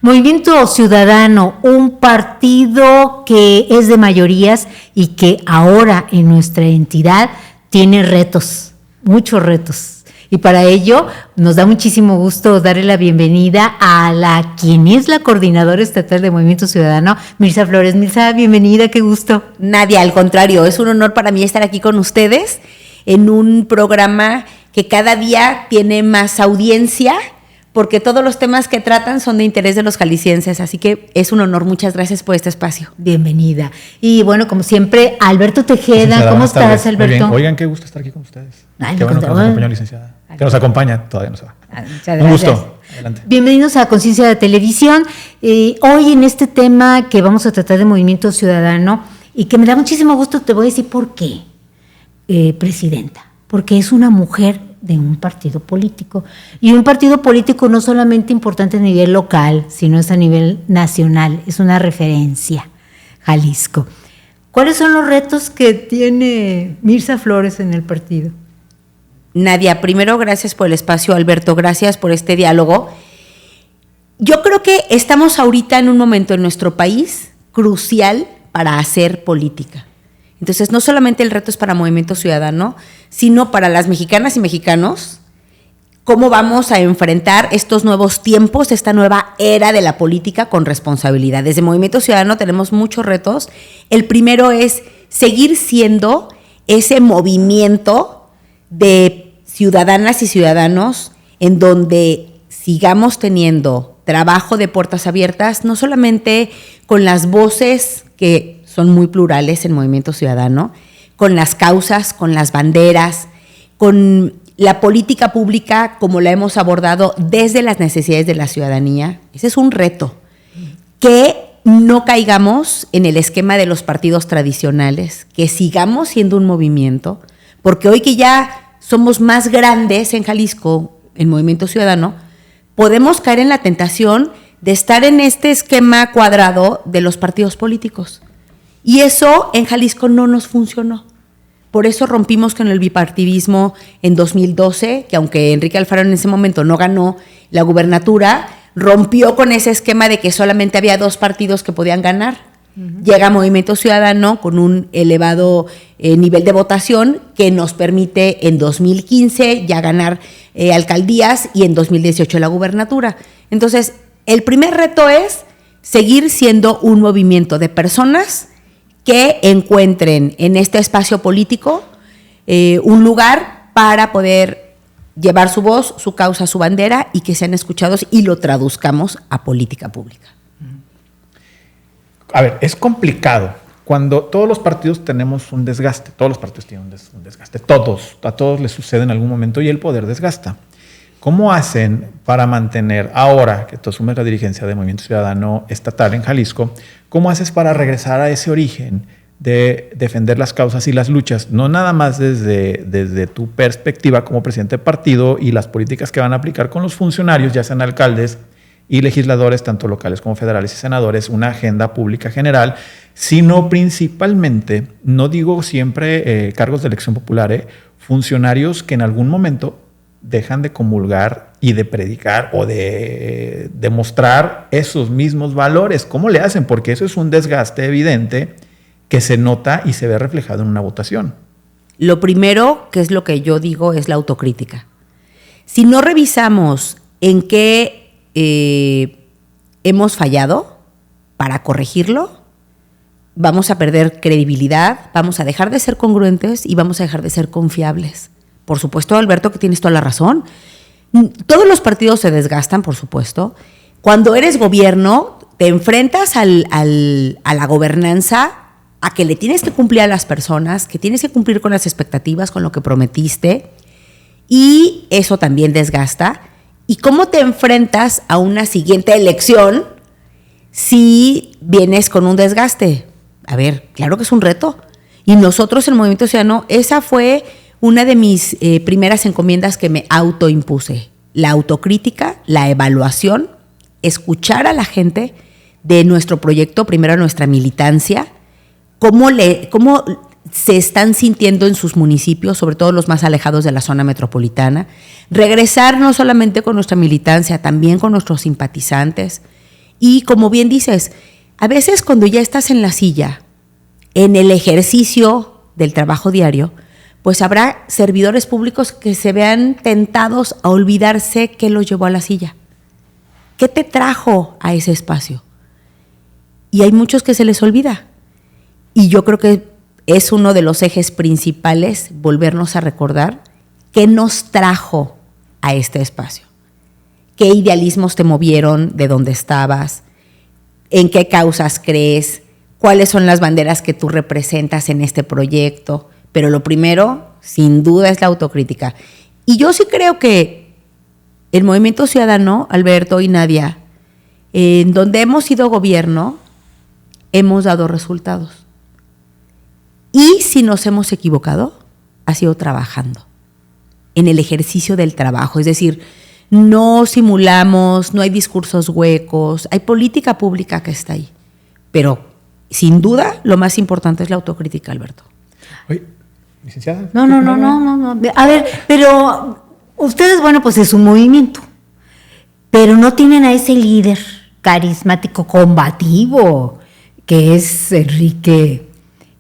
Movimiento Ciudadano, un partido que es de mayorías y que ahora en nuestra entidad tiene retos, muchos retos. Y para ello nos da muchísimo gusto darle la bienvenida a quien es la coordinadora estatal de Movimiento Ciudadano, Mirza Flores. Mirza, bienvenida, qué gusto. Nadia, al contrario, es un honor para mí estar aquí con ustedes en un programa que cada día tiene más audiencia, porque todos los temas que tratan son de interés de los jaliscienses, así que es un honor. Muchas gracias por este espacio. Bienvenida. Y bueno, como siempre, Alberto Tejeda, ¿cómo estás, Alberto? Muy bien. Oigan, qué gusto estar aquí con ustedes. Qué bueno que nos acompañó, licenciada. Que nos acompaña, todavía no se va. Muchas gracias. Un gusto. Adelante. Bienvenidos a Conciencia de Televisión. Hoy en este tema que vamos a tratar de Movimiento Ciudadano y que me da muchísimo gusto, te voy a decir por qué, presidenta. Porque es una mujer de un partido político. Y un partido político no solamente importante a nivel local, sino es a nivel nacional. Es una referencia, Jalisco. ¿Cuáles son los retos que tiene Mirza Flores en el partido? Nadia, primero gracias por el espacio, Alberto, gracias por este diálogo. Yo creo que estamos ahorita en un momento en nuestro país crucial para hacer política. Entonces, no solamente el reto es para Movimiento Ciudadano, sino para las mexicanas y mexicanos, cómo vamos a enfrentar estos nuevos tiempos, esta nueva era de la política con responsabilidad. Desde Movimiento Ciudadano tenemos muchos retos. El primero es seguir siendo ese movimiento de ciudadanas y ciudadanos en donde sigamos teniendo trabajo de puertas abiertas, no solamente con las voces que son muy plurales en Movimiento Ciudadano, con las causas, con las banderas, con la política pública como la hemos abordado desde las necesidades de la ciudadanía. Ese es un reto. Que no caigamos en el esquema de los partidos tradicionales, que sigamos siendo un movimiento, porque hoy que ya somos más grandes en Jalisco, en Movimiento Ciudadano, podemos caer en la tentación de estar en este esquema cuadrado de los partidos políticos. Y eso en Jalisco no nos funcionó. Por eso rompimos con el bipartidismo en 2012, que aunque Enrique Alfaro en ese momento no ganó la gubernatura, rompió con ese esquema de que solamente había dos partidos que podían ganar. Llega Movimiento Ciudadano con un elevado nivel de votación que nos permite en 2015 ya ganar alcaldías y en 2018 la gubernatura. Entonces, el primer reto es seguir siendo un movimiento de personas que encuentren en este espacio político un lugar para poder llevar su voz, su causa, su bandera y que sean escuchados y lo traduzcamos a política pública. A ver, es complicado. Cuando todos los partidos tenemos un desgaste, todos los partidos tienen un desgaste, a todos les sucede en algún momento y el poder desgasta. ¿Cómo hacen para mantener, ahora que tú asumes la dirigencia de Movimiento Ciudadano estatal en Jalisco, cómo haces para regresar a ese origen de defender las causas y las luchas, no nada más desde tu perspectiva como presidente de partido y las políticas que van a aplicar con los funcionarios, ya sean alcaldes y legisladores, tanto locales como federales y senadores, una agenda pública general, sino principalmente, no digo siempre cargos de elección popular, funcionarios que en algún momento dejan de comulgar y de predicar o de demostrar esos mismos valores? ¿Cómo le hacen? Porque eso es un desgaste evidente que se nota y se ve reflejado en una votación. Lo primero, que es lo que yo digo, es la autocrítica. Si no revisamos en qué hemos fallado para corregirlo, vamos a perder credibilidad, vamos a dejar de ser congruentes y vamos a dejar de ser confiables. Por supuesto, Alberto, que tienes toda la razón. Todos los partidos se desgastan, por supuesto. Cuando eres gobierno, te enfrentas a la gobernanza, a que le tienes que cumplir a las personas, que tienes que cumplir con las expectativas, con lo que prometiste, y eso también desgasta. ¿Y cómo te enfrentas a una siguiente elección si vienes con un desgaste? A ver, claro que es un reto. Y nosotros en Movimiento Ciudadano, esa fue una de mis primeras encomiendas que me autoimpuse. La autocrítica, la evaluación, escuchar a la gente de nuestro proyecto, primero a nuestra militancia, cómo se están sintiendo en sus municipios, sobre todo los más alejados de la zona metropolitana, regresar no solamente con nuestra militancia, también con nuestros simpatizantes Y como bien dices, a veces cuando ya estás en la silla, en el ejercicio del trabajo diario, pues habrá servidores públicos que se vean tentados a olvidarse qué los llevó a la silla. ¿Qué te trajo a ese espacio? Y hay muchos que se les olvida. Y yo creo que es uno de los ejes principales volvernos a recordar qué nos trajo a este espacio. ¿Qué idealismos te movieron de donde estabas? ¿En qué causas crees? ¿Cuáles son las banderas que tú representas en este proyecto? Pero lo primero, sin duda, es la autocrítica. Y yo sí creo que el Movimiento Ciudadano, Alberto y Nadia, en donde hemos sido gobierno, hemos dado resultados. Y si nos hemos equivocado, ha sido trabajando en el ejercicio del trabajo. Es decir, no simulamos, no hay discursos huecos, hay política pública que está ahí. Pero, sin duda, lo más importante es la autocrítica, Alberto. Oye, licenciada. No. A ver, pero ustedes, bueno, pues es un movimiento, pero no tienen a ese líder carismático, combativo, que es Enrique,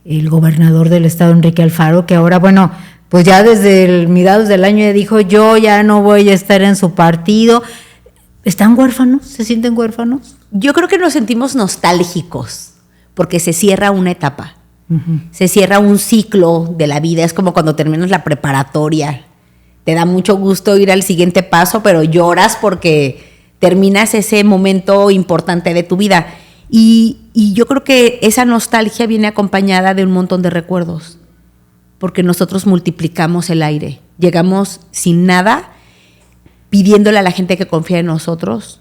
el gobernador del estado, Enrique Alfaro, que ahora, bueno, pues ya desde el mediados del año ya dijo, yo ya no voy a estar en su partido. ¿Están huérfanos? ¿Se sienten huérfanos? Yo creo que nos sentimos nostálgicos, porque se cierra una etapa. Se cierra un ciclo de la vida, es como cuando terminas la preparatoria. Te da mucho gusto ir al siguiente paso, pero lloras porque terminas ese momento importante de tu vida. Y yo creo que esa nostalgia viene acompañada de un montón de recuerdos, porque nosotros multiplicamos el aire. Llegamos sin nada, pidiéndole a la gente que confía en nosotros,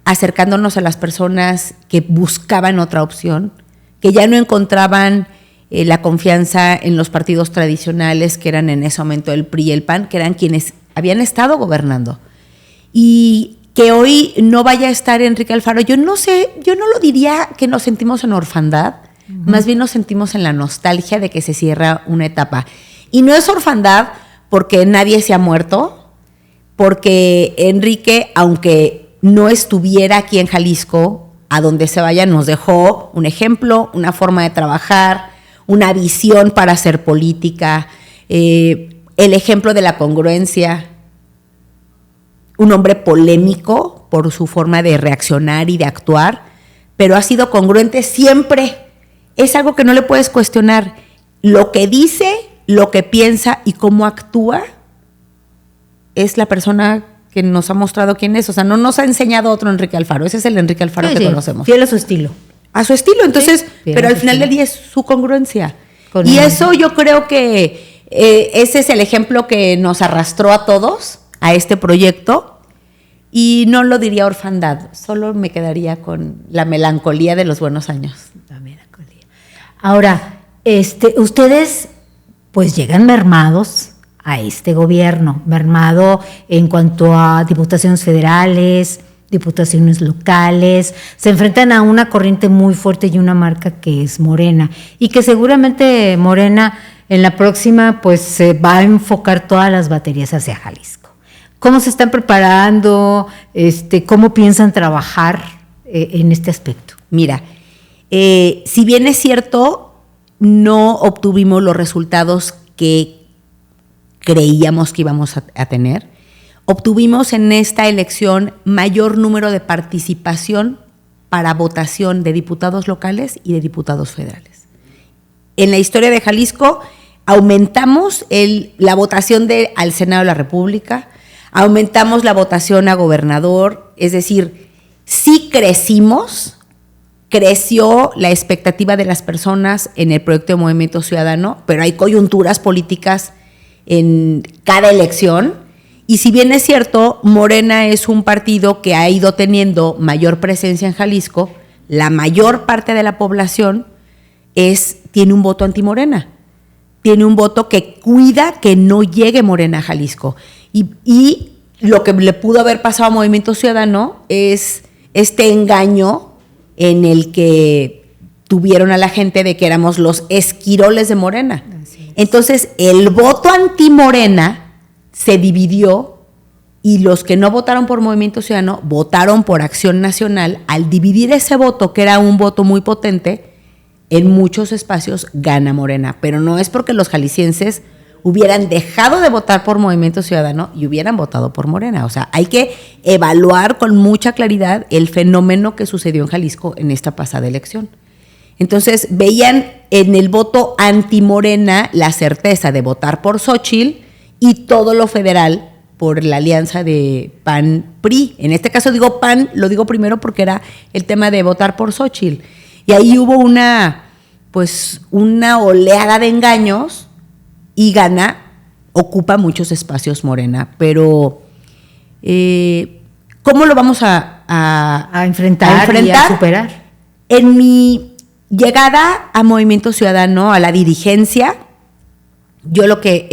acercándonos a las personas que buscaban otra opción, que ya no encontraban la confianza en los partidos tradicionales, que eran en ese momento el PRI y el PAN, que eran quienes habían estado gobernando. Y que hoy no vaya a estar Enrique Alfaro, yo no lo diría que nos sentimos en orfandad, más bien nos sentimos en la nostalgia de que se cierra una etapa. Y no es orfandad porque nadie se ha muerto, porque Enrique, aunque no estuviera aquí en Jalisco, a donde se vaya nos dejó un ejemplo, una forma de trabajar, una visión para hacer política, el ejemplo de la congruencia, un hombre polémico por su forma de reaccionar y de actuar, pero ha sido congruente siempre. Es algo que no le puedes cuestionar. Lo que dice, lo que piensa y cómo actúa es la persona que nos ha mostrado quién es. O sea, no nos ha enseñado otro Enrique Alfaro. Ese es el Enrique Alfaro que conocemos. Fiel a su estilo. A su estilo. Entonces, sí, pero al final del día es su congruencia. Y eso yo creo que ese es el ejemplo que nos arrastró a todos a este proyecto. Y no lo diría orfandad, solo me quedaría con la melancolía de los buenos años. La melancolía. Ahora, ustedes pues llegan mermados a este gobierno, mermado en cuanto a diputaciones federales, diputaciones locales, se enfrentan a una corriente muy fuerte y una marca que es Morena, y que seguramente Morena en la próxima pues se va a enfocar todas las baterías hacia Jalisco. ¿Cómo se están preparando? ¿Cómo piensan trabajar en este aspecto? Mira, si bien es cierto, no obtuvimos los resultados que creíamos que íbamos a tener, obtuvimos en esta elección mayor número de participación para votación de diputados locales y de diputados federales. En la historia de Jalisco aumentamos la votación al Senado de la República, aumentamos la votación a gobernador, es decir, sí creció la expectativa de las personas en el proyecto de Movimiento Ciudadano, pero hay coyunturas políticas en cada elección. Y si bien es cierto, Morena es un partido que ha ido teniendo mayor presencia en Jalisco, la mayor parte de la población tiene un voto anti-Morena, tiene un voto que cuida que no llegue Morena a Jalisco. Y lo que le pudo haber pasado a Movimiento Ciudadano es este engaño en el que tuvieron a la gente de que éramos los esquiroles de Morena. Entonces, el voto anti-Morena se dividió y los que no votaron por Movimiento Ciudadano votaron por Acción Nacional. Al dividir ese voto, que era un voto muy potente, en muchos espacios gana Morena, pero no es porque los jaliscienses hubieran dejado de votar por Movimiento Ciudadano y hubieran votado por Morena. O sea, hay que evaluar con mucha claridad el fenómeno que sucedió en Jalisco en esta pasada elección. Entonces, veían en el voto anti-Morena la certeza de votar por Xóchitl y todo lo federal por la alianza de PAN-PRI. En este caso digo PAN, lo digo primero porque era el tema de votar por Xóchitl. Y ahí hubo una oleada de engaños y ocupa muchos espacios Morena. Pero, ¿cómo lo vamos a enfrentar y a superar? En mi llegada a Movimiento Ciudadano, a la dirigencia, yo lo que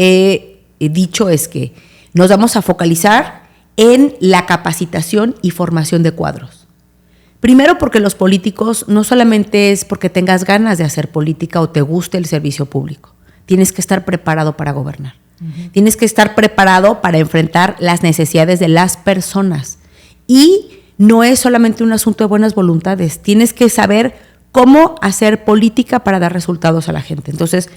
he dicho es que nos vamos a focalizar en la capacitación y formación de cuadros. Primero, porque los políticos no solamente es porque tengas ganas de hacer política o te guste el servicio público. Tienes que estar preparado para gobernar. Uh-huh. Tienes que estar preparado para enfrentar las necesidades de las personas. Y no es solamente un asunto de buenas voluntades. Tienes que saber cómo hacer política para dar resultados a la gente. Entonces,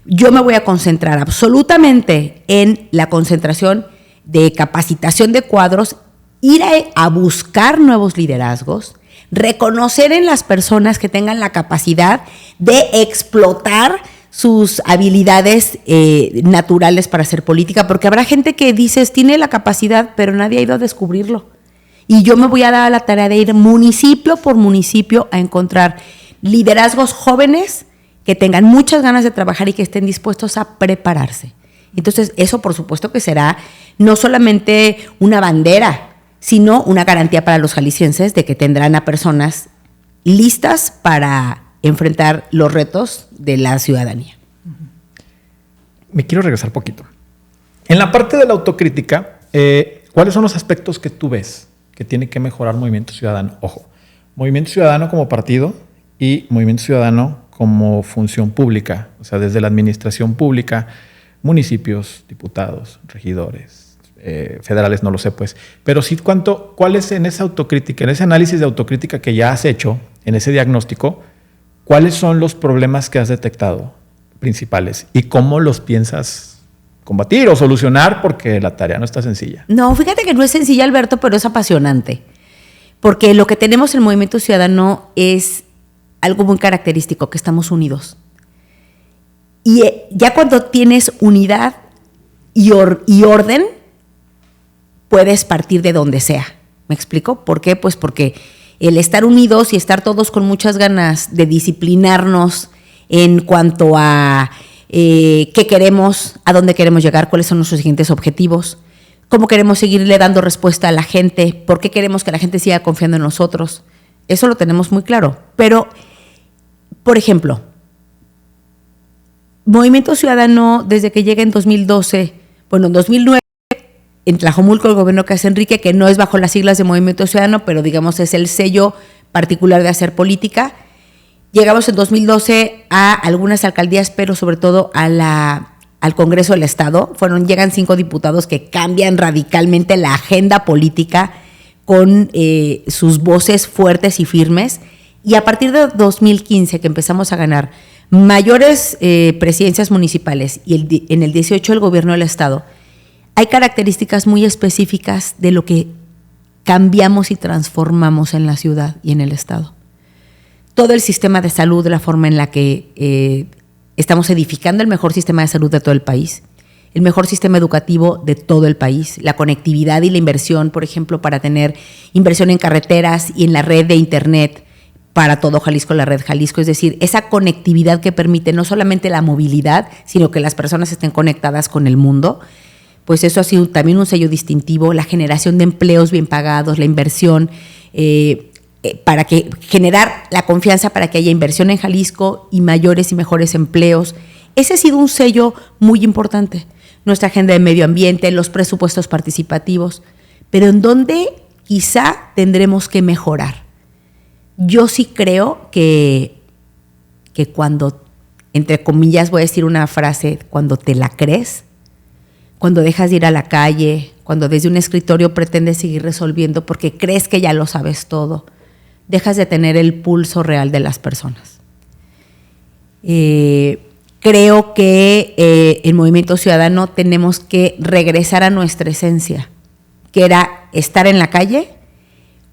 yo me voy a concentrar absolutamente en la concentración de capacitación de cuadros, ir a buscar nuevos liderazgos, reconocer en las personas que tengan la capacidad de explotar sus habilidades naturales para hacer política, porque habrá gente que dices tiene la capacidad, pero nadie ha ido a descubrirlo. Y yo me voy a dar a la tarea de ir municipio por municipio a encontrar liderazgos jóvenes que tengan muchas ganas de trabajar y que estén dispuestos a prepararse. Entonces, eso por supuesto que será no solamente una bandera, sino una garantía para los jaliscienses de que tendrán a personas listas para enfrentar los retos de la ciudadanía. Me quiero regresar poquito. En la parte de la autocrítica, ¿cuáles son los aspectos que tú ves que tiene que mejorar Movimiento Ciudadano? Ojo, Movimiento Ciudadano como partido y Movimiento Ciudadano como función pública, o sea, desde la administración pública, municipios, diputados, regidores, federales, no lo sé pues, pero sí cuál es en esa autocrítica, en ese análisis de autocrítica que ya has hecho, en ese diagnóstico, ¿cuáles son los problemas que has detectado principales y cómo los piensas combatir o solucionar? Porque la tarea no está sencilla. No, fíjate que no es sencilla, Alberto, pero es apasionante. Porque lo que tenemos en Movimiento Ciudadano es algo muy característico, que estamos unidos. Y ya cuando tienes unidad y orden, puedes partir de donde sea. ¿Me explico? ¿Por qué? Pues porque el estar unidos y estar todos con muchas ganas de disciplinarnos en cuanto a qué queremos, a dónde queremos llegar, cuáles son nuestros siguientes objetivos, cómo queremos seguirle dando respuesta a la gente, por qué queremos que la gente siga confiando en nosotros. Eso lo tenemos muy claro. Pero, por ejemplo, Movimiento Ciudadano, desde que llega en 2012, bueno, en 2009, en Tlajomulco, el gobierno que hace Enrique, que no es bajo las siglas de Movimiento Ciudadano, pero digamos es el sello particular de hacer política. Llegamos en 2012 a algunas alcaldías, pero sobre todo al Congreso del Estado. Llegan 5 diputados que cambian radicalmente la agenda política con sus voces fuertes y firmes. Y a partir de 2015, que empezamos a ganar mayores presidencias municipales y en el 18 el gobierno del Estado, hay características muy específicas de lo que cambiamos y transformamos en la ciudad y en el Estado. Todo el sistema de salud, la forma en la que estamos edificando el mejor sistema de salud de todo el país, el mejor sistema educativo de todo el país, la conectividad y la inversión, por ejemplo, para tener inversión en carreteras y en la red de internet para todo Jalisco, la red Jalisco, es decir, esa conectividad que permite no solamente la movilidad, sino que las personas estén conectadas con el mundo. Pues eso ha sido también un sello distintivo, la generación de empleos bien pagados, la inversión, para generar la confianza para que haya inversión en Jalisco y mayores y mejores empleos. Ese ha sido un sello muy importante. Nuestra agenda de medio ambiente, los presupuestos participativos, pero en donde quizá tendremos que mejorar. Yo sí creo que cuando, entre comillas, voy a decir una frase, cuando te la crees, cuando dejas de ir a la calle, cuando desde un escritorio pretendes seguir resolviendo porque crees que ya lo sabes todo, dejas de tener el pulso real de las personas. Creo que el Movimiento Ciudadano tenemos que regresar a nuestra esencia, que era estar en la calle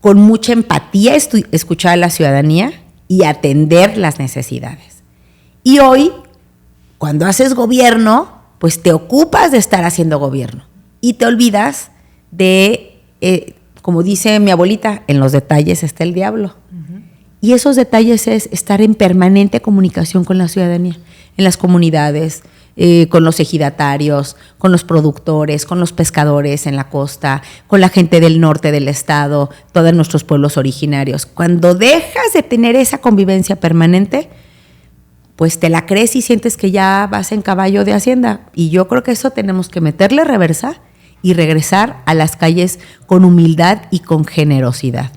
con mucha empatía, escuchar a la ciudadanía y atender las necesidades. Y hoy, cuando haces gobierno, pues te ocupas de estar haciendo gobierno y te olvidas de, como dice mi abuelita, en los detalles está el diablo. Uh-huh. Y esos detalles es estar en permanente comunicación con la ciudadanía, en las comunidades, con los ejidatarios, con los productores, con los pescadores en la costa, con la gente del norte del estado, todos nuestros pueblos originarios. Cuando dejas de tener esa convivencia permanente, pues te la crees y sientes que ya vas en caballo de hacienda. Y yo creo que eso tenemos que meterle reversa y regresar a las calles con humildad y con generosidad.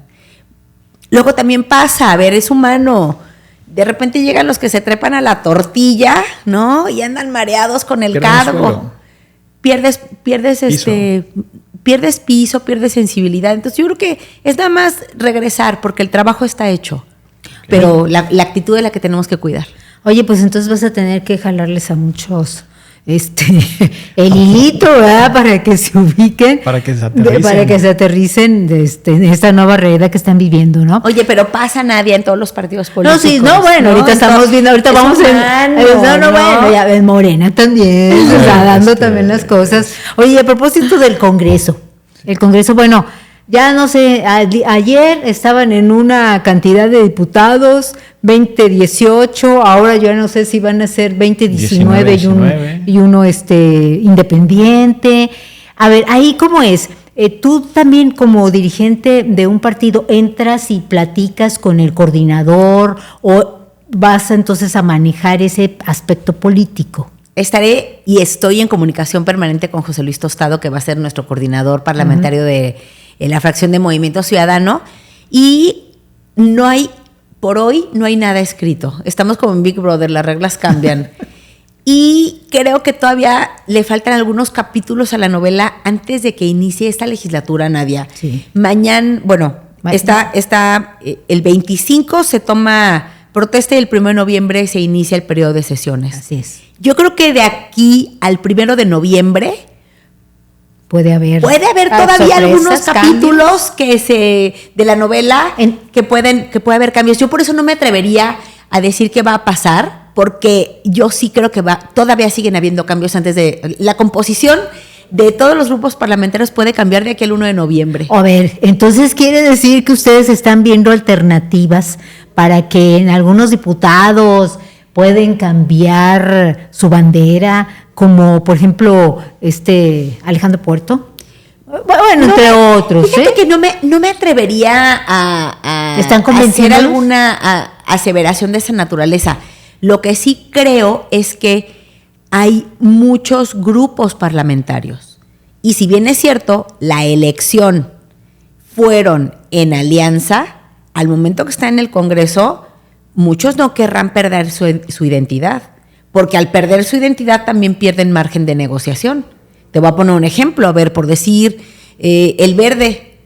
Luego también pasa, a ver, es humano. De repente llegan los que se trepan a la tortilla, ¿no? Y andan mareados con el cargo. Pierdes piso, pierdes sensibilidad. Entonces yo creo que es nada más regresar porque el trabajo está hecho. Pero la actitud es la que tenemos que cuidar. Oye, pues entonces vas a tener que jalarles a muchos el hilito, ¿verdad? Para que se ubiquen. Para que se aterricen. Para que se aterricen en esta nueva realidad que están viviendo, ¿no? Oye, pero pasa nadie en todos los partidos políticos. No, sí, no, bueno, ahorita estamos viendo, ahorita vamos bueno, ya ves, Morena también, o sea, dando también las cosas. Oye, a propósito del Congreso, el Congreso, bueno, ya no sé, ayer estaban en una cantidad de diputados, 2018, ahora yo no sé si van a ser 2019 y uno independiente. A ver, ahí cómo es. Tú también como dirigente de un partido entras y platicas con el coordinador o vas entonces a manejar ese aspecto político. Estaré y estoy en comunicación permanente con José Luis Tostado, que va a ser nuestro coordinador parlamentario de la fracción de Movimiento Ciudadano, y por hoy no hay nada escrito. Estamos como en Big Brother, las reglas cambian. Y creo que todavía le faltan algunos capítulos a la novela antes de que inicie esta legislatura, Nadia. Sí. Mañana, está el 25 se toma protesta y el 1 de noviembre se inicia el periodo de sesiones. Así es. Yo creo que de aquí al 1 de noviembre puede haber todavía algunos capítulos de la novela que puede haber cambios. Yo por eso no me atrevería a decir qué va a pasar, porque yo sí creo que todavía siguen habiendo cambios antes de la composición de todos los grupos parlamentarios puede cambiar de aquí al 1 de noviembre. A ver, entonces quiere decir que ustedes están viendo alternativas para que en algunos diputados pueden cambiar su bandera, como por ejemplo Alejandro Puerto. Bueno, entre otros. Fíjate que no me atrevería a hacer alguna aseveración de esa naturaleza. Lo que sí creo es que hay muchos grupos parlamentarios. Y si bien es cierto, la elección fueron en alianza, al momento que está en el Congreso, muchos no querrán perder su identidad, porque al perder su identidad también pierden margen de negociación. Te voy a poner un ejemplo, a ver, por decir, el Verde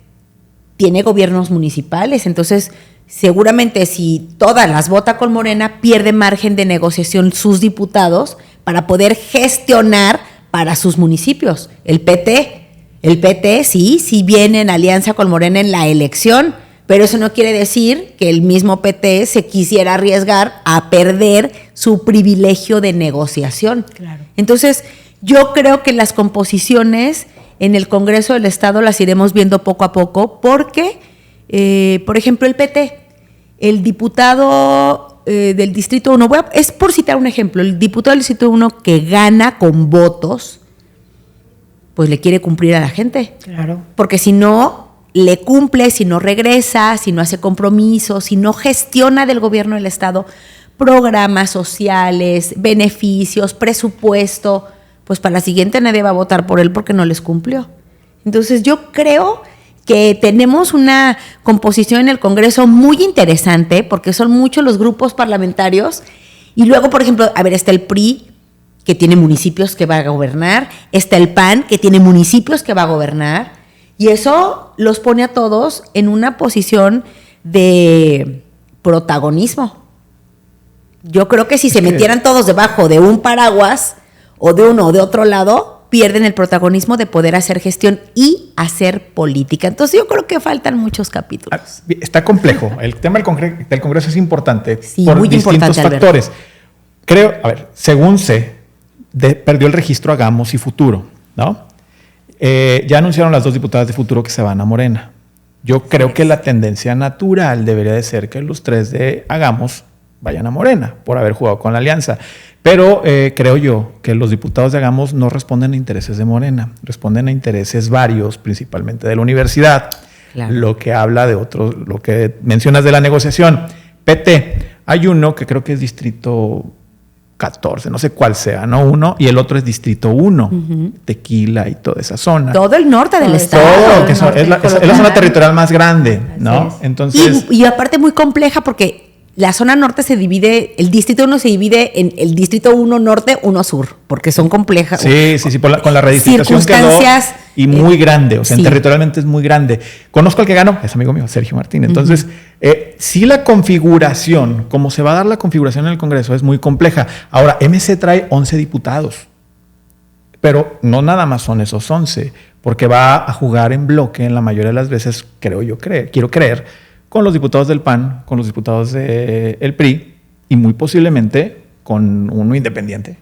tiene gobiernos municipales, entonces seguramente si todas las vota con Morena, pierde margen de negociación sus diputados para poder gestionar para sus municipios. El PT sí viene en alianza con Morena en la elección, pero eso no quiere decir que el mismo PT se quisiera arriesgar a perder su privilegio de negociación. Claro. Entonces, yo creo que las composiciones en el Congreso del Estado las iremos viendo poco a poco porque, por ejemplo, el PT, el diputado del Distrito 1, es por citar un ejemplo, el diputado del Distrito 1 que gana con votos, pues le quiere cumplir a la gente. Claro. Porque si no le cumple, si no regresa, si no hace compromisos, si no gestiona del gobierno del Estado programas sociales, beneficios, presupuesto, pues para la siguiente nadie va a votar por él porque no les cumplió. Entonces yo creo que tenemos una composición en el Congreso muy interesante porque son muchos los grupos parlamentarios y luego, por ejemplo, a ver, está el PRI, que tiene municipios que va a gobernar, está el PAN, que tiene municipios que va a gobernar, y eso los pone a todos en una posición de protagonismo. Yo creo que si se metieran todos debajo de un paraguas, o de uno o de otro lado, pierden el protagonismo de poder hacer gestión y hacer política. Entonces yo creo que faltan muchos capítulos. Está complejo. El tema del Congreso es importante, sí, por muy distintos importante, factores. Creo, según sé, perdió el registro Hagamos y Futuro, ¿no? Ya anunciaron las 2 diputadas de Futuro que se van a Morena. Yo creo que la tendencia natural debería de ser que los 3 de Hagamos vayan a Morena por haber jugado con la alianza. Pero creo yo que los diputados de Hagamos no responden a intereses de Morena, responden a intereses varios, principalmente de la universidad. Claro. Lo que habla de otros, lo que mencionas de la negociación. PT, hay uno que creo que es distrito 14, no sé cuál sea, ¿no? Uno, y el otro es distrito 1, Tequila y toda esa zona. Todo el norte del estado. Todo, que es la zona territorial más grande, ¿no? Entonces, y aparte muy compleja porque la zona norte se divide, el distrito 1 se divide en el distrito 1 norte, 1 sur, porque son complejas. Sí, con la redistribución quedó y muy grande, o sea, sí. Territorialmente es muy grande. Conozco al que ganó, es amigo mío, Sergio Martín. Entonces, sí la configuración, como se va a dar la configuración en el Congreso, es muy compleja. Ahora, MC trae 11 diputados, pero no nada más son esos 11, porque va a jugar en bloque en la mayoría de las veces, quiero creer, con los diputados del PAN, con los diputados del PRI y muy posiblemente con uno independiente.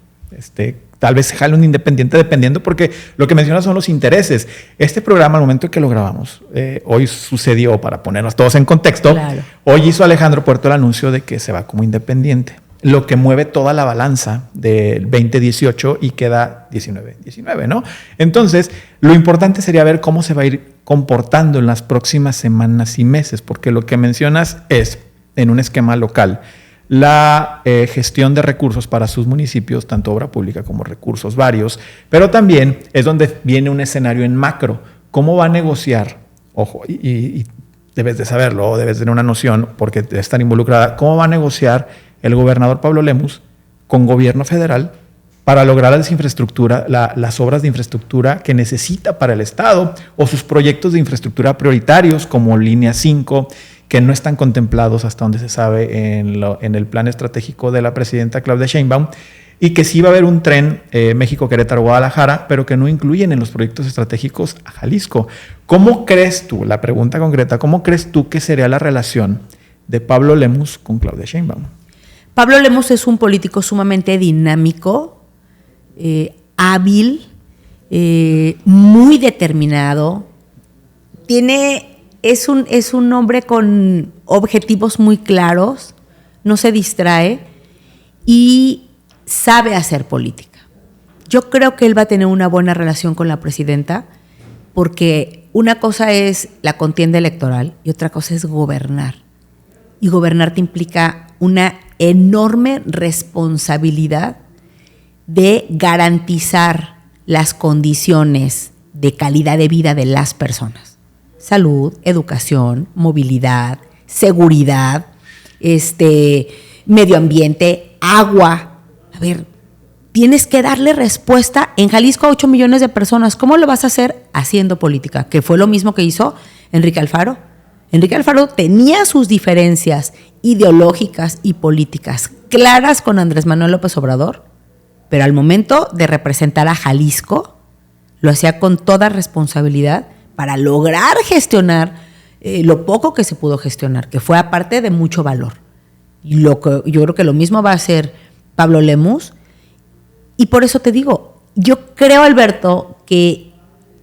Tal vez se jale un independiente dependiendo, porque lo que mencionas son los intereses. Este programa, al momento en que lo grabamos, hoy sucedió, para ponernos todos en contexto, claro. Hoy hizo Alejandro Puerto el anuncio de que se va como independiente, lo que mueve toda la balanza del 2018 y queda 19, ¿no? Entonces, lo importante sería ver cómo se va a ir comportando en las próximas semanas y meses, porque lo que mencionas es, en un esquema local, la gestión de recursos para sus municipios, tanto obra pública como recursos varios, pero también es donde viene un escenario en macro. ¿Cómo va a negociar? Ojo, y debes de saberlo, o debes de tener una noción, porque debe estar involucrada. ¿Cómo va a negociar el gobernador Pablo Lemus con gobierno federal para lograr las obras de infraestructura que necesita para el Estado, o sus proyectos de infraestructura prioritarios como Línea 5, que no están contemplados hasta donde se sabe en el plan estratégico de la presidenta Claudia Sheinbaum, y que sí va a haber un tren México-Querétaro-Guadalajara, pero que no incluyen en los proyectos estratégicos a Jalisco? ¿Cómo crees tú, la pregunta concreta, cómo crees tú que sería la relación de Pablo Lemus con Claudia Sheinbaum? Pablo Lemus es un político sumamente dinámico, hábil, muy determinado. Es un hombre con objetivos muy claros, no se distrae y sabe hacer política. Yo creo que él va a tener una buena relación con la presidenta, porque una cosa es la contienda electoral y otra cosa es gobernar. Y gobernar te implica una enorme responsabilidad de garantizar las condiciones de calidad de vida de las personas. Salud, educación, movilidad, seguridad, medio ambiente, agua. A ver, tienes que darle respuesta en Jalisco a 8 millones de personas. ¿Cómo lo vas a hacer? Haciendo política, que fue lo mismo que hizo Enrique Alfaro. Enrique Alfaro tenía sus diferencias ideológicas y políticas claras con Andrés Manuel López Obrador, pero al momento de representar a Jalisco, lo hacía con toda responsabilidad para lograr gestionar lo poco que se pudo gestionar, que fue aparte de mucho valor. Y yo creo que lo mismo va a hacer Pablo Lemus, y por eso te digo, yo creo, Alberto, que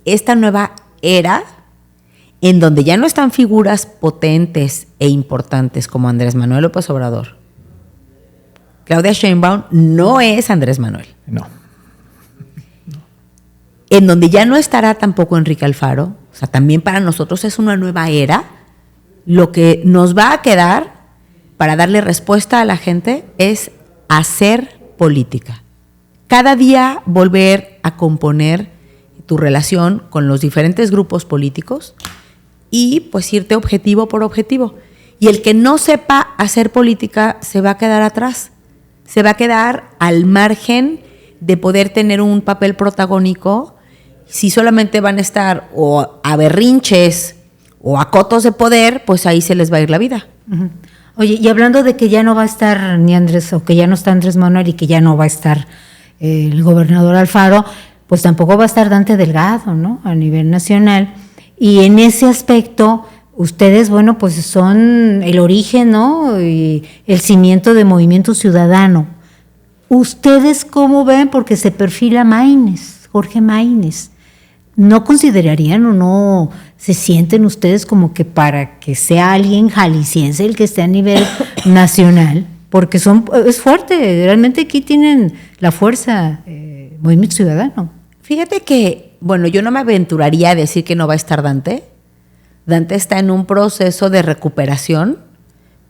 esta nueva era, en donde ya no están figuras potentes e importantes como Andrés Manuel López Obrador, Claudia Sheinbaum no es Andrés Manuel. No. En donde ya no estará tampoco Enrique Alfaro, o sea, también para nosotros es una nueva era. Lo que nos va a quedar para darle respuesta a la gente es hacer política. Cada día volver a componer tu relación con los diferentes grupos políticos y pues irte objetivo por objetivo. Y el que no sepa hacer política se va a quedar atrás, se va a quedar al margen de poder tener un papel protagónico si solamente van a estar o a berrinches o a cotos de poder, pues ahí se les va a ir la vida. Uh-huh. Oye, y hablando de que ya no va a estar ni Andrés, o que ya no está Andrés Manuel y que ya no va a estar el gobernador Alfaro, pues tampoco va a estar Dante Delgado, ¿no? A nivel nacional. Y en ese aspecto, ustedes, bueno, pues son el origen, ¿no? Y el cimiento de Movimiento Ciudadano. ¿Ustedes cómo ven? Porque se perfila Maínez, Jorge Maínez. ¿No considerarían o no se sienten ustedes como que para que sea alguien jalisciense el que esté a nivel nacional? Porque es fuerte, realmente aquí tienen la fuerza Movimiento Ciudadano. Fíjate que, bueno, yo no me aventuraría a decir que no va a estar Dante. Dante está en un proceso de recuperación,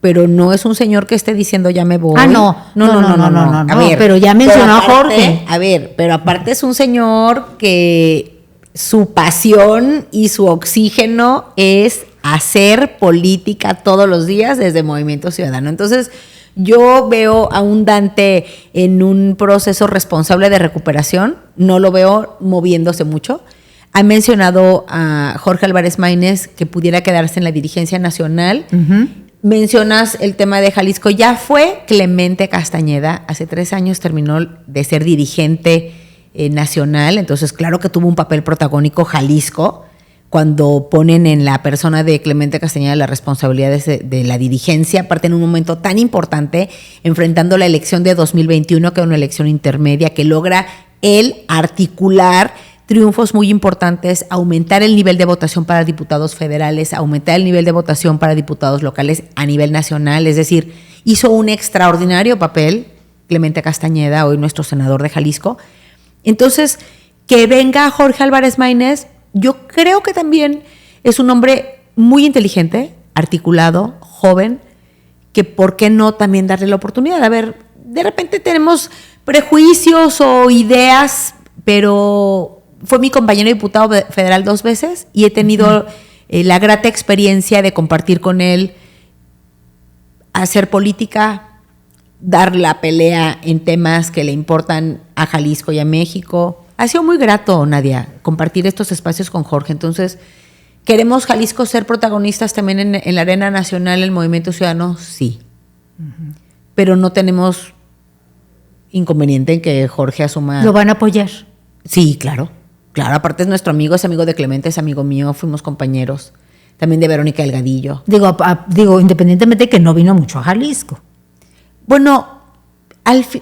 pero no es un señor que esté diciendo ya me voy. Ah, no. A ver, pero ya mencionó a Jorge. A ver, pero aparte es un señor que su pasión y su oxígeno es hacer política todos los días desde Movimiento Ciudadano. Entonces, yo veo a un Dante en un proceso responsable de recuperación, no lo veo moviéndose mucho. Ha mencionado a Jorge Álvarez Maínez que pudiera quedarse en la dirigencia nacional. Uh-huh. Mencionas el tema de Jalisco, ya fue Clemente Castañeda, hace 3 años terminó de ser dirigente nacional, entonces claro que tuvo un papel protagónico Jalisco, cuando ponen en la persona de Clemente Castañeda la responsabilidad de la dirigencia, aparte en un momento tan importante, enfrentando la elección de 2021, que es una elección intermedia, que logra él articular triunfos muy importantes, aumentar el nivel de votación para diputados federales, aumentar el nivel de votación para diputados locales a nivel nacional, es decir, hizo un extraordinario papel Clemente Castañeda, hoy nuestro senador de Jalisco. Entonces, que venga Jorge Álvarez Maínez, yo creo que también es un hombre muy inteligente, articulado, joven, que por qué no también darle la oportunidad. A ver, de repente tenemos prejuicios o ideas, pero fue mi compañero diputado federal 2 veces y he tenido la grata experiencia de compartir con él, hacer política, dar la pelea en temas que le importan a Jalisco y a México. Ha sido muy grato, Nadia, compartir estos espacios con Jorge. Entonces, ¿queremos Jalisco ser protagonistas también en la arena nacional, el Movimiento Ciudadano? Sí. Uh-huh. Pero no tenemos inconveniente en que Jorge asuma... ¿Lo van a apoyar? Sí, claro. Claro, aparte es nuestro amigo, es amigo de Clemente, es amigo mío, fuimos compañeros. También de Verónica Delgadillo. Digo, independientemente que no vino mucho a Jalisco. Bueno,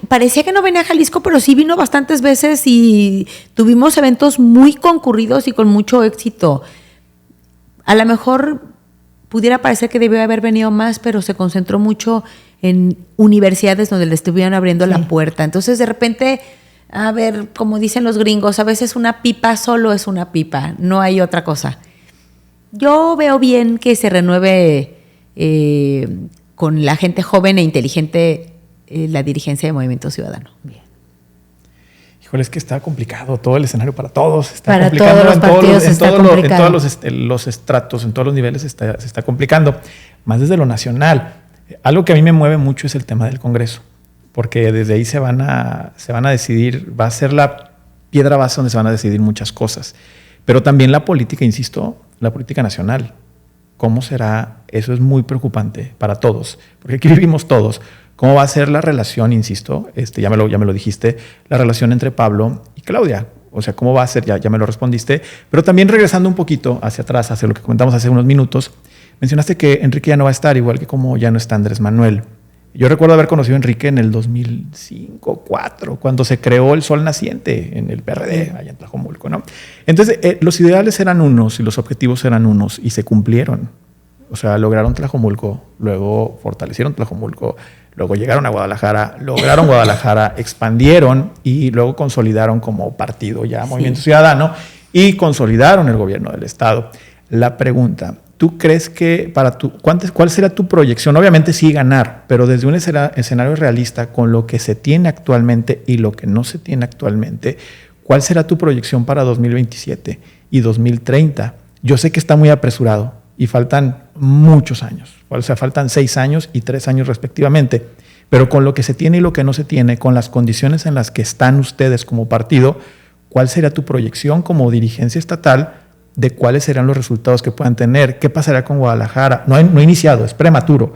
parecía que no venía a Jalisco, pero sí vino bastantes veces y tuvimos eventos muy concurridos y con mucho éxito. A lo mejor pudiera parecer que debió haber venido más, pero se concentró mucho en universidades donde le estuvieron abriendo la puerta. Entonces, de repente, a ver, como dicen los gringos, a veces una pipa solo es una pipa, no hay otra cosa. Yo veo bien que se renueve con la gente joven e inteligente la dirigencia de Movimiento Ciudadano. Bien. Híjole, es que está complicado todo el escenario para todos. Está para todos los partidos está complicado. En todos los estratos, en todos los niveles se está complicando. Más desde lo nacional. Algo que a mí me mueve mucho es el tema del Congreso. Porque desde ahí se van a decidir, va a ser la piedra base donde se van a decidir muchas cosas. Pero también la política, insisto, la política nacional. ¿Cómo será? Eso es muy preocupante para todos. Porque aquí vivimos todos. ¿Cómo va a ser la relación, insisto, ya me lo dijiste, la relación entre Pablo y Claudia? O sea, ¿cómo va a ser? Ya me lo respondiste. Pero también regresando un poquito hacia atrás, hacia lo que comentamos hace unos minutos, mencionaste que Enrique ya no va a estar, igual que como ya no está Andrés Manuel. Yo recuerdo haber conocido a Enrique en el 2005, 2004, cuando se creó el Sol Naciente en el PRD, allá en Tlajomulco, ¿no? Entonces, los ideales eran unos y los objetivos eran unos y se cumplieron. O sea, lograron Tlajomulco, luego fortalecieron Tlajomulco, luego llegaron a Guadalajara, lograron Guadalajara, expandieron y luego consolidaron como partido ya Movimiento Ciudadano y consolidaron el gobierno del Estado. La pregunta, ¿tú crees que cuál será tu proyección? Obviamente sí ganar, pero desde un escenario realista con lo que se tiene actualmente y lo que no se tiene actualmente, ¿cuál será tu proyección para 2027 y 2030? Yo sé que está muy apresurado y faltan muchos años, o sea, faltan 6 años y 3 años respectivamente, pero con lo que se tiene y lo que no se tiene, con las condiciones en las que están ustedes como partido, ¿cuál sería tu proyección como dirigencia estatal de cuáles serían los resultados que puedan tener? ¿Qué pasaría con Guadalajara? No ha iniciado, es prematuro.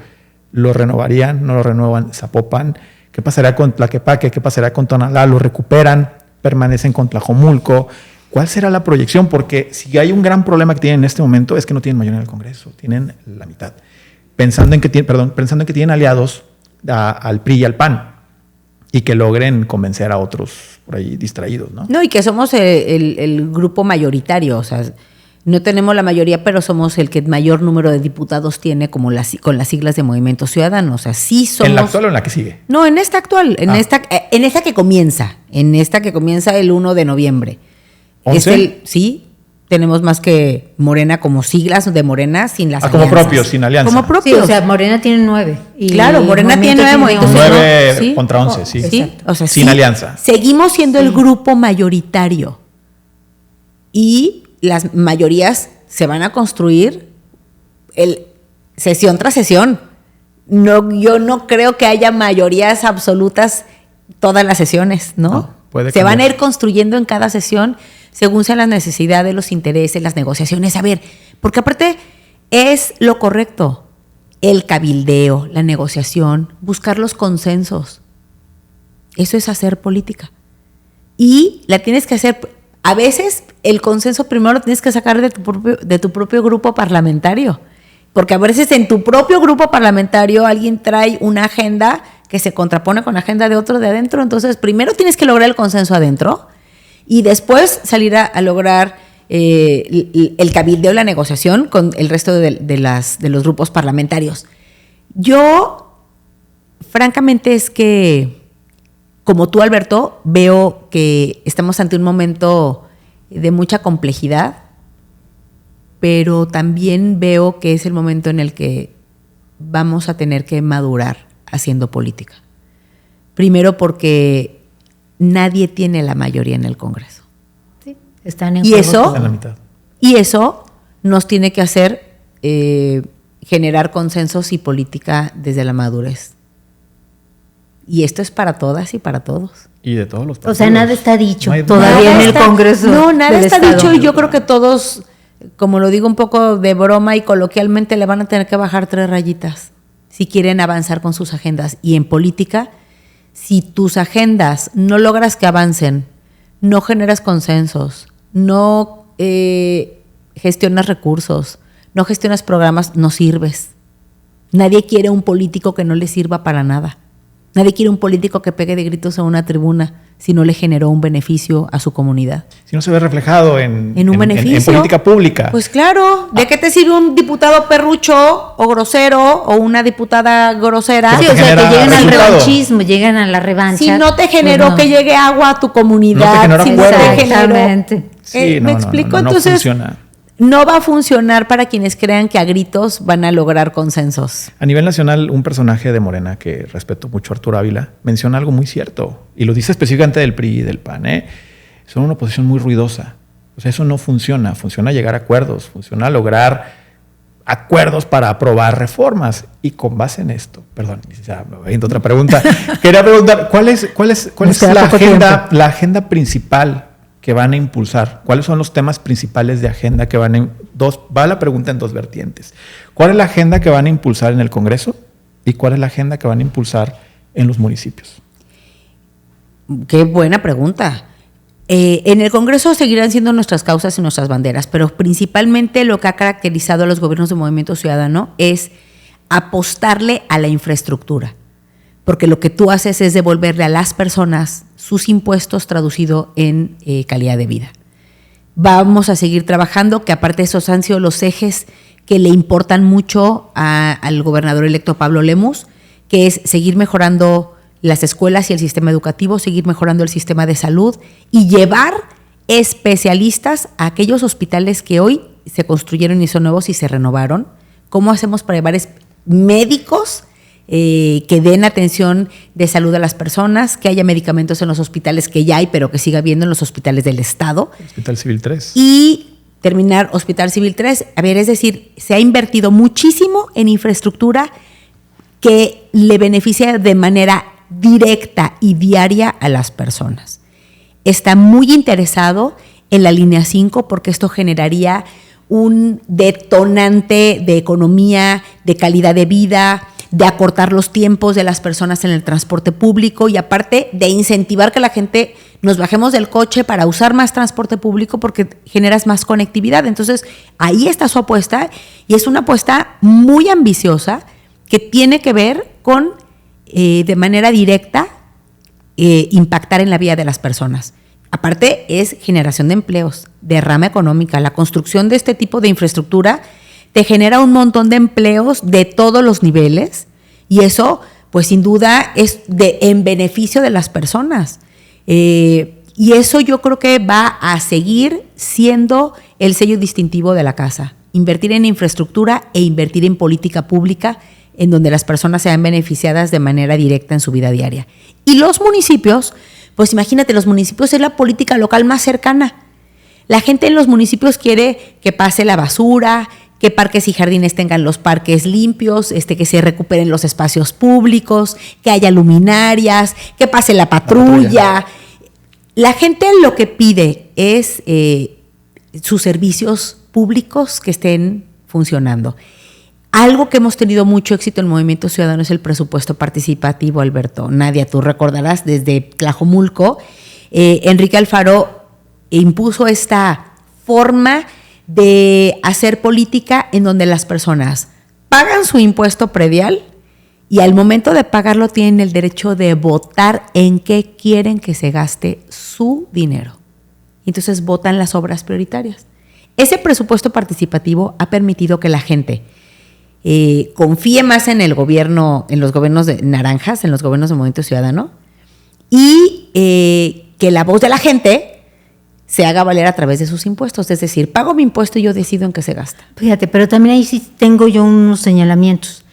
¿Lo renovarían? ¿No lo renuevan? ¿Zapopan? ¿Qué pasaría con Tlaquepaque? ¿Qué pasaría con Tonalá? ¿Lo recuperan? ¿Permanecen con Tlajomulco? ¿Cuál será la proyección? Porque si hay un gran problema que tienen en este momento es que no tienen mayoría en el Congreso, tienen la mitad. Pensando en que tienen aliados al PRI y al PAN y que logren convencer a otros por ahí distraídos, ¿no? No, y que somos el grupo mayoritario, o sea, no tenemos la mayoría, pero somos el que mayor número de diputados tiene con las siglas de Movimiento Ciudadano, o sea, sí somos... ¿En la actual o en la que sigue? No, en esta actual, en esta que comienza el 1 de noviembre. ¿11? Sí, tenemos más que Morena como siglas de Morena sin las como alianzas. propios, sin alianza. Como Sí, propios. o sea, Morena tiene 9. Claro, Morena tiene 9, Movimiento 9 ¿sí? contra 11, sí. Sí, o sea, sin sí, alianza. Seguimos siendo el grupo mayoritario y las mayorías se van a construir sesión tras sesión. No, yo no creo que haya mayorías absolutas todas las sesiones, ¿no? Se van a ir construyendo en cada sesión según sean las necesidades, los intereses, las negociaciones. A ver, porque aparte es lo correcto. El cabildeo, la negociación, buscar los consensos. Eso es hacer política. Y la tienes que hacer, a veces el consenso primero lo tienes que sacar de tu propio grupo parlamentario. Porque a veces en tu propio grupo parlamentario alguien trae una agenda que se contrapone con la agenda de otro de adentro. Entonces, primero tienes que lograr el consenso adentro y después salir a lograr el cabildeo, la negociación con el resto de los grupos parlamentarios. Yo, francamente, es que, como tú, Alberto, veo que estamos ante un momento de mucha complejidad, pero también veo que es el momento en el que vamos a tener que madurar haciendo política. Primero porque nadie tiene la mayoría en el Congreso. Sí, están en y juego eso todo. En la mitad. Y eso nos tiene que hacer generar consensos y política desde la madurez. Y esto es para todas y para todos. Y de todos los partidos. O sea, nada está dicho No hay- todavía en el Congreso. No, nada del está Estado. dicho y yo creo que todos, como lo digo un poco de broma y coloquialmente, le van a tener que bajar 3 rayitas si quieren avanzar con sus agendas. Y en política, si tus agendas no logras que avancen, no generas consensos, no gestionas recursos, no gestionas programas, no sirves. Nadie quiere un político que no le sirva para nada. Nadie quiere un político que pegue de gritos a una tribuna si no le generó un beneficio a su comunidad. Si no se ve reflejado en un beneficio. en política pública. Pues claro, ¿de qué te sirve un diputado perrucho o grosero o una diputada grosera? Que Sí, no o sea, que genera llegan al resultado. revanchismo, llegan a la revancha. Si no te generó pues no. que llegue agua a tu comunidad, No te generó si no acuerdo. te generó... Exactamente. Sí, ¿Me explico? no Entonces, funciona. no va a funcionar para quienes crean que a gritos van a lograr consensos. A nivel nacional, un personaje de Morena que respeto mucho, Arturo Ávila, menciona algo muy cierto. Y lo dice específicamente del PRI y del PAN. Son una oposición muy ruidosa. O sea, eso no funciona. Funciona llegar a acuerdos, funciona lograr acuerdos para aprobar reformas. Y con base en esto, perdón, ya me voy a otra pregunta. Quería preguntar, ¿cuál es queda la poco agenda principal que van a impulsar? ¿Cuáles son los temas principales de agenda que va la pregunta en 2 vertientes? ¿Cuál es la agenda que van a impulsar en el Congreso? ¿Y cuál es la agenda que van a impulsar en los municipios? Qué buena pregunta. En el Congreso seguirán siendo nuestras causas y nuestras banderas, pero principalmente lo que ha caracterizado a los gobiernos de Movimiento Ciudadano es apostarle a la infraestructura, porque lo que tú haces es devolverle a las personas sus impuestos traducido en calidad de vida. Vamos a seguir trabajando, que aparte esos han sido los ejes que le importan mucho al gobernador electo Pablo Lemus, que es seguir mejorando las escuelas y el sistema educativo, seguir mejorando el sistema de salud y llevar especialistas a aquellos hospitales que hoy se construyeron y son nuevos y se renovaron. ¿Cómo hacemos para llevar médicos que den atención de salud a las personas, que haya medicamentos en los hospitales que ya hay, pero que siga habiendo en los hospitales del Estado? Hospital Civil 3. Y terminar Hospital Civil 3. A ver, es decir, se ha invertido muchísimo en infraestructura que le beneficia de manera directa y diaria a las personas. Está muy interesado en la línea 5 porque esto generaría un detonante de economía, de calidad de vida, de acortar los tiempos de las personas en el transporte público y aparte de incentivar que la gente nos bajemos del coche para usar más transporte público porque generas más conectividad. Entonces, ahí está su apuesta y es una apuesta muy ambiciosa que tiene que ver con, de manera directa, impactar en la vida de las personas. Aparte, es generación de empleos, derrama económica. La construcción de este tipo de infraestructura te genera un montón de empleos de todos los niveles y eso, pues sin duda, es en beneficio de las personas. Y eso yo creo que va a seguir siendo el sello distintivo de la casa. Invertir en infraestructura e invertir en política pública en donde las personas sean beneficiadas de manera directa en su vida diaria. Y los municipios, pues imagínate, los municipios es la política local más cercana. La gente en los municipios quiere que pase la basura, que parques y jardines tengan los parques limpios, que se recuperen los espacios públicos, que haya luminarias, que pase la patrulla. La gente lo que pide es sus servicios públicos que estén funcionando. Algo que hemos tenido mucho éxito en Movimiento Ciudadano es el presupuesto participativo, Alberto. Nadia, tú recordarás, desde Tlajomulco, Enrique Alfaro impuso esta forma de hacer política en donde las personas pagan su impuesto predial y al momento de pagarlo tienen el derecho de votar en qué quieren que se gaste su dinero. Entonces votan las obras prioritarias. Ese presupuesto participativo ha permitido que la gente confíe más en el gobierno, en los gobiernos de naranjas, en los gobiernos de Movimiento Ciudadano, y que la voz de la gente se haga valer a través de sus impuestos. Es decir, pago mi impuesto y yo decido en qué se gasta. Fíjate, pero también ahí sí tengo yo unos señalamientos.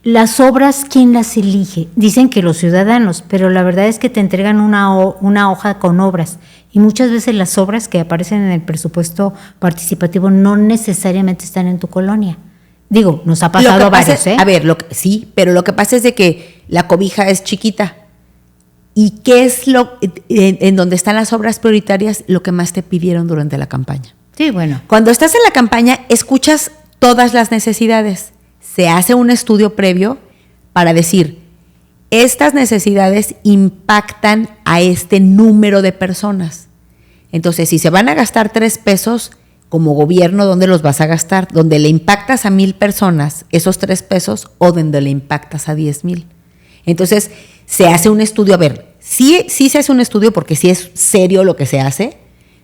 Las obras, ¿quién las elige? Dicen que los ciudadanos, pero la verdad es que te entregan una hoja con obras y muchas veces las obras que aparecen en el presupuesto participativo no necesariamente están en tu colonia. Digo, nos ha pasado a varios, ¿eh? A ver, sí, pero lo que pasa es de que la cobija es chiquita. ¿Y qué es en donde están las obras prioritarias, lo que más te pidieron durante la campaña? Sí, bueno. Cuando estás en la campaña, escuchas todas las necesidades. Se hace un estudio previo para decir, estas necesidades impactan a este número de personas. Entonces, si se van a gastar 3 pesos, como gobierno, ¿dónde los vas a gastar? ¿Donde le impactas a 1,000 personas esos 3 pesos o donde le impactas a 10,000? Entonces, se hace un estudio. A ver, sí se hace un estudio porque sí es serio lo que se hace,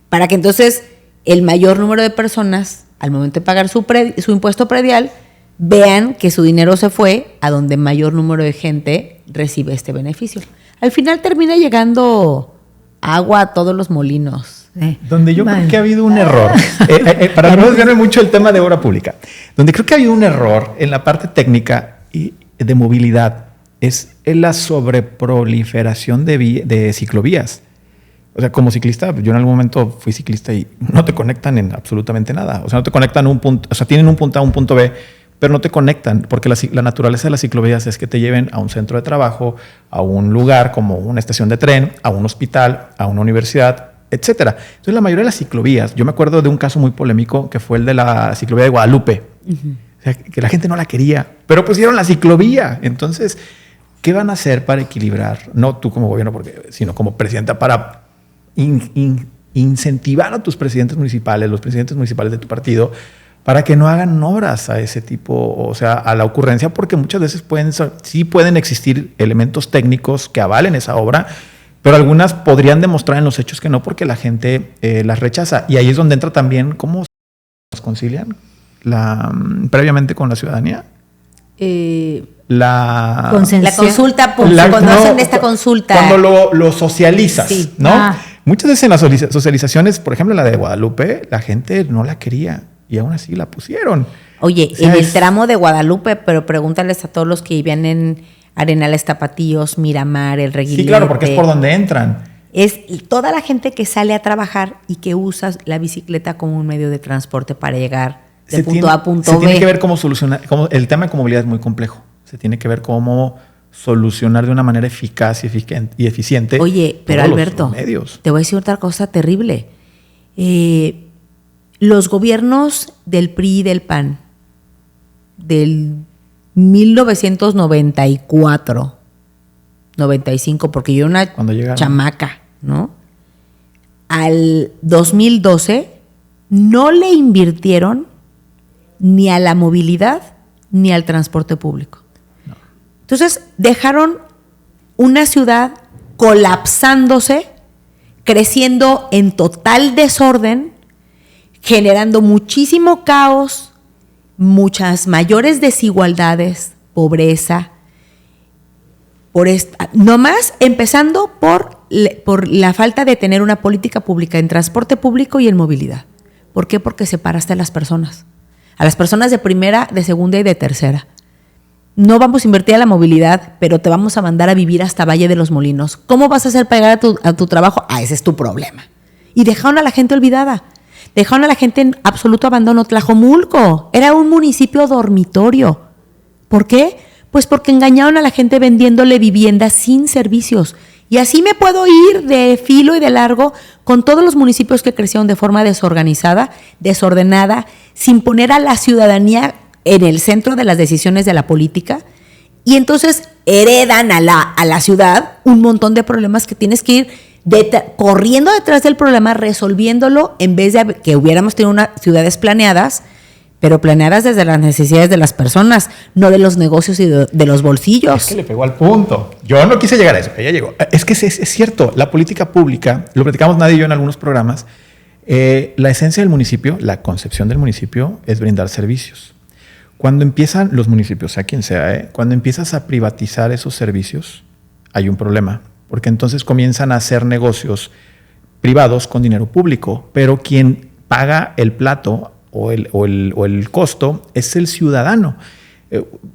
para que entonces el mayor número de personas, al momento de pagar su impuesto predial, vean que su dinero se fue a donde mayor número de gente recibe este beneficio. Al final termina llegando agua a todos los molinos. Donde yo creo que ha habido un error, para no desviarme mucho el tema de obra pública, donde creo que ha habido un error en la parte técnica y de movilidad es en la sobreproliferación de ciclovías. O sea, como ciclista, yo en algún momento fui ciclista y no te conectan en absolutamente nada. O sea, no te conectan un punto, o sea, tienen un punto A, un punto B, pero no te conectan, porque la naturaleza de las ciclovías es que te lleven a un centro de trabajo, a un lugar como una estación de tren, a un hospital, a una universidad, etcétera. Entonces, la mayoría de las ciclovías, yo me acuerdo de un caso muy polémico que fue el de la ciclovía de Guadalupe. Uh-huh. O sea, que la gente no la quería, pero pusieron la ciclovía. Entonces, ¿qué van a hacer para equilibrar? No tú como gobierno, sino como presidenta, para incentivar a tus presidentes municipales, los presidentes municipales de tu partido, para que no hagan obras a ese tipo, o sea, a la ocurrencia, porque muchas veces sí pueden existir elementos técnicos que avalen esa obra, pero algunas podrían demostrar en los hechos que no, porque la gente las rechaza. Y ahí es donde entra también cómo se concilian previamente con la ciudadanía. La consulta, cuando hacen esta consulta. Cuando lo socializas, sí, ¿no? Muchas veces en las socializaciones, por ejemplo, la de Guadalupe, la gente no la quería y aún así la pusieron. Oye, en el tramo de Guadalupe, pero pregúntales a todos los que vivían en Arenales Tapatíos, Miramar, El Reguilete. Sí, claro, porque es por donde entran. Es toda la gente que sale a trabajar y que usa la bicicleta como un medio de transporte para llegar de punto A a punto B. Se tiene que ver cómo solucionar. El tema de movilidad es muy complejo. se tiene que ver cómo solucionar de una manera eficaz y eficiente. Oye, pero Alberto, medios. Te voy a decir otra cosa terrible. Los gobiernos del PRI y del PAN del 1994, 95, porque yo era una chamaca, ¿no? Al 2012 no le invirtieron ni a la movilidad ni al transporte público. No. Entonces dejaron una ciudad colapsándose, creciendo en total desorden, generando muchísimo caos, muchas mayores desigualdades, pobreza, nomás empezando por la falta de tener una política pública en transporte público y en movilidad. ¿Por qué? Porque separaste a las personas de primera, de segunda y de tercera. No vamos a invertir a la movilidad, pero te vamos a mandar a vivir hasta Valle de los Molinos. ¿Cómo vas a hacer para llegar a tu trabajo? Ese es tu problema. Y dejaron a la gente olvidada. Dejaron a la gente en absoluto abandono. Tlajomulco era un municipio dormitorio. ¿Por qué? Pues porque engañaron a la gente vendiéndole viviendas sin servicios. Y así me puedo ir de filo y de largo con todos los municipios que crecieron de forma desorganizada, desordenada, sin poner a la ciudadanía en el centro de las decisiones de la política. Y entonces heredan a la ciudad un montón de problemas que tienes que ir corriendo detrás del problema, resolviéndolo, en vez de que hubiéramos tenido unas ciudades planeadas, pero planeadas desde las necesidades de las personas, no de los negocios y de los bolsillos. Es que le pegó al punto. Yo no quise llegar a eso, ella llegó. Es que es cierto, la política pública, lo platicamos Nadia y yo en algunos programas, la esencia del municipio, la concepción del municipio es brindar servicios. Cuando empiezan los municipios, sea quien sea, cuando empiezas a privatizar esos servicios, hay un problema, porque entonces comienzan a hacer negocios privados con dinero público, pero quien paga el plato o el costo es el ciudadano.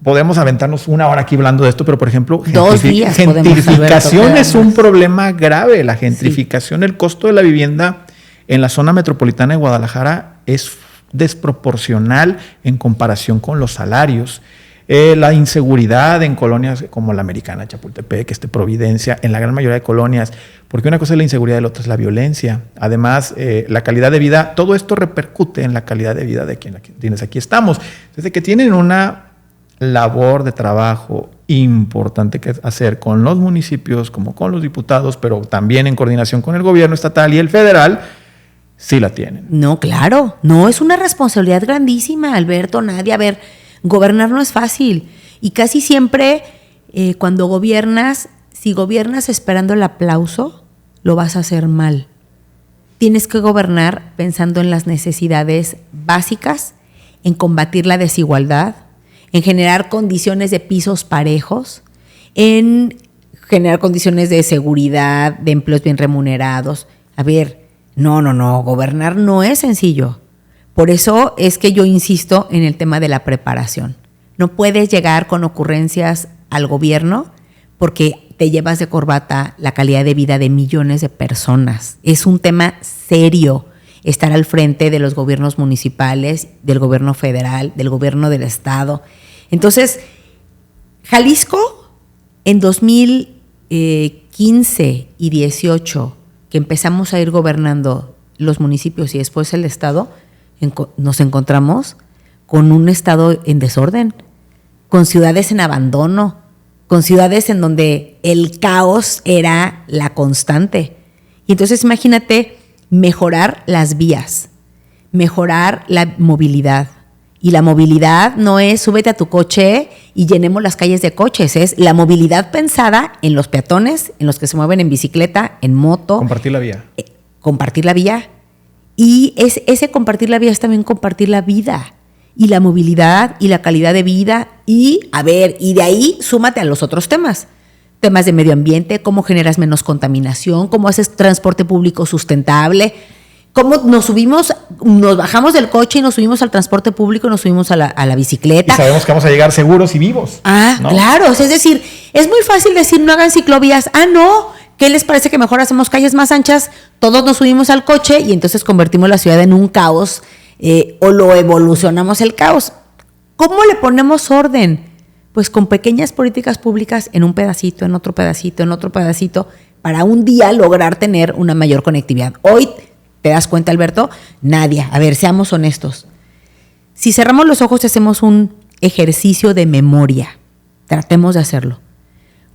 Podemos aventarnos una hora aquí hablando de esto, pero por ejemplo, gentrificación es un problema grave. La gentrificación, sí. El costo de la vivienda en la zona metropolitana de Guadalajara es desproporcional en comparación con los salarios. La inseguridad en colonias como la Americana, Chapultepec, Providencia, en la gran mayoría de colonias, porque una cosa es la inseguridad y la otra es la violencia. Además, la calidad de vida, todo esto repercute en la calidad de vida de quienes aquí estamos. Desde que tienen una labor de trabajo importante que hacer con los municipios, como con los diputados, pero también en coordinación con el gobierno estatal y el federal, sí la tienen. No, claro, no, es una responsabilidad grandísima, Alberto, Nadia. A ver, gobernar no es fácil y casi siempre cuando gobiernas, si gobiernas esperando el aplauso, lo vas a hacer mal. Tienes que gobernar pensando en las necesidades básicas, en combatir la desigualdad, en generar condiciones de pisos parejos, en generar condiciones de seguridad, de empleos bien remunerados. A ver, no, gobernar no es sencillo. Por eso es que yo insisto en el tema de la preparación. No puedes llegar con ocurrencias al gobierno porque te llevas de corbata la calidad de vida de millones de personas. Es un tema serio estar al frente de los gobiernos municipales, del gobierno federal, del gobierno del estado. Entonces, Jalisco en 2015 y 18, que empezamos a ir gobernando los municipios y después el estado, nos encontramos con un estado en desorden, con ciudades en abandono, con ciudades en donde el caos era la constante. Y entonces imagínate mejorar las vías, mejorar la movilidad. Y la movilidad no es súbete a tu coche y llenemos las calles de coches, es la movilidad pensada en los peatones, en los que se mueven en bicicleta, en moto. Compartir la vía. Compartir la vía. Y ese compartir la vida es también compartir la vida y la movilidad y la calidad de vida y de ahí súmate a los otros temas de medio ambiente, cómo generas menos contaminación, cómo haces transporte público sustentable, cómo nos bajamos del coche y nos subimos al transporte público y nos subimos a la bicicleta. Y sabemos que vamos a llegar seguros y vivos. ¿no? Claro, es decir, es muy fácil decir no hagan ciclovías, no. ¿Qué les parece que mejor hacemos calles más anchas? Todos nos subimos al coche y entonces convertimos la ciudad en un caos o lo evolucionamos el caos. ¿Cómo le ponemos orden? pues con pequeñas políticas públicas en un pedacito, en otro pedacito, en otro pedacito, para un día lograr tener una mayor conectividad. Hoy, ¿te das cuenta, Alberto? Nadie. A ver, seamos honestos. Si cerramos los ojos y hacemos un ejercicio de memoria, tratemos de hacerlo.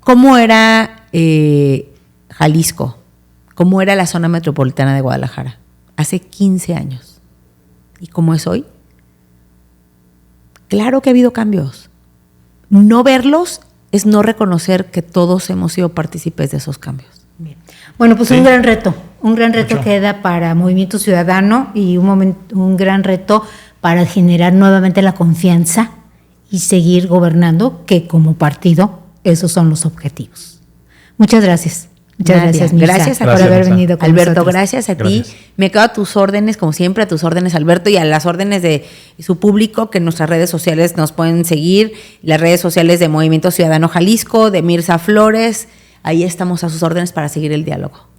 ¿Cómo era Jalisco? ¿Cómo era la zona metropolitana de Guadalajara? Hace 15 años. ¿Y cómo es hoy? Claro que ha habido cambios. No verlos es no reconocer que todos hemos sido partícipes de esos cambios. Bien. Bueno, pues Sí. un gran reto Mucho. queda para Movimiento Ciudadano y un gran reto para generar nuevamente la confianza y seguir gobernando, que como partido esos son los objetivos. Muchas gracias. Muchas Nadia, gracias, Mirza, gracias a por ti. haber Mirza. venido con Alberto, nosotros. gracias a ti. Gracias. Me quedo a tus órdenes, como siempre, a tus órdenes, Alberto, y a las órdenes de su público, que en nuestras redes sociales nos pueden seguir, las redes sociales de Movimiento Ciudadano Jalisco, de Mirza Flores. Ahí estamos a sus órdenes para seguir el diálogo.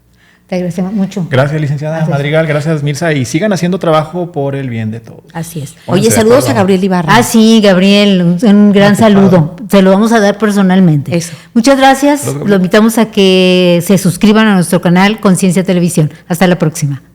Te agradecemos mucho. Gracias, licenciada Gracias. Madrigal. Gracias, Mirza. Y sigan haciendo trabajo por el bien de todos. Así es. Pónganse Oye, de saludos acuerdo. a Gabriel Ibarra. Ah, sí, Gabriel, un gran Ocupado. saludo. Se lo vamos a dar personalmente. Eso. Muchas gracias. Saludos, Gabriel. Lo invitamos a que se suscriban a nuestro canal Conciencia Televisión. Hasta la próxima.